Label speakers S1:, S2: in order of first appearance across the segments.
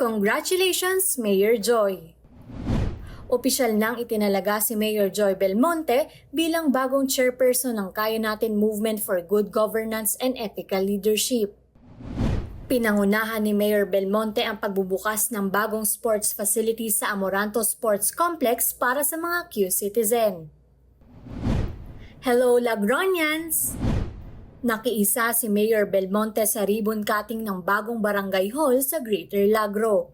S1: Congratulations, Mayor Joy! Opisyal nang itinalaga si Mayor Joy Belmonte bilang bagong chairperson ng Kaya Natin Movement for Good Governance and Ethical Leadership. Pinangunahan ni Mayor Belmonte ang pagbubukas ng bagong sports facility sa Amoranto Sports Complex para sa mga Q-citizen. Hello, Lagronians! Nakiisa si Mayor Belmonte sa ribbon cutting ng bagong barangay hall sa Greater Lagro.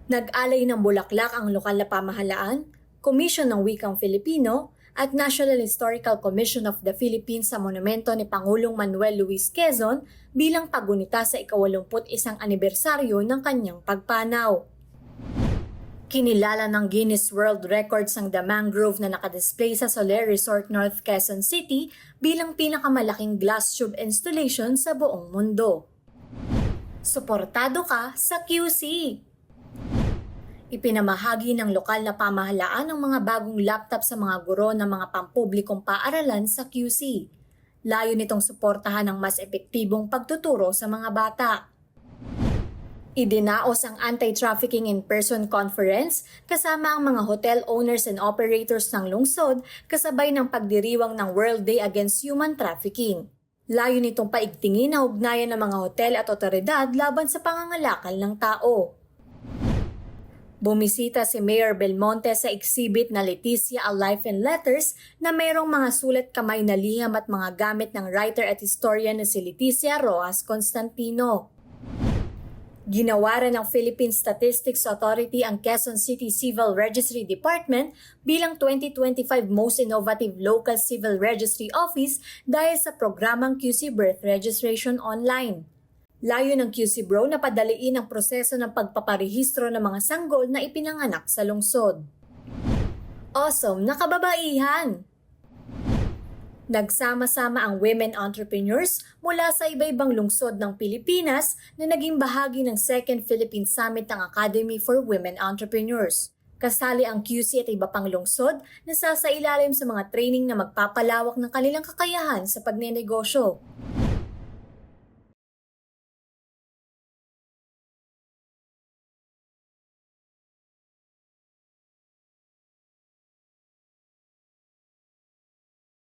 S1: Nag-alay ng bulaklak ang lokal na pamahalaan, Komisyon ng Wikang Filipino at National Historical Commission of the Philippines sa monumento ni Pangulong Manuel Luis Quezon bilang paggunita sa ika-81 anibersaryo ng kanyang pagpanaw. Kinilala ng Guinness World Records ang The Mangrove na nakadisplay sa Soler Resort North Quezon City bilang pinakamalaking glass tube installation sa buong mundo. Suportado ka sa QC! Ipinamahagi ng lokal na pamahalaan ang mga bagong laptop sa mga guro ng mga pampublikong paaralan sa QC. Layo nitong suportahan ang mas epektibong pagtuturo sa mga bata. Idinaos ang Anti-Trafficking in-Person Conference kasama ang mga hotel owners and operators ng lungsod kasabay ng pagdiriwang ng World Day Against Human Trafficking. Layo nitong paigtingin ang ugnayan ng mga hotel at otoridad laban sa pangangalakal ng tao. Bumisita si Mayor Belmonte sa exhibit na Leticia A Life in Letters na mayroong mga sulat kamay na liham at mga gamit ng writer at historian na si Leticia Rojas Constantino. Ginawaran ng Philippine Statistics Authority ang Quezon City Civil Registry Department bilang 2025 Most Innovative Local Civil Registry Office dahil sa programang QC Birth Registration Online. Layo ng QC Bro na padaliin ang proseso ng pagpaparehistro ng mga sanggol na ipinanganak sa lungsod. Awesome na kababaihan! Nagsama-sama ang women entrepreneurs mula sa iba-ibang lungsod ng Pilipinas na naging bahagi ng Second Philippine Summit ng Academy for Women Entrepreneurs. Kasali ang QC at iba pang lungsod na sasailalim sa mga training na magpapalawak ng kanilang kakayahan sa pagnenegosyo.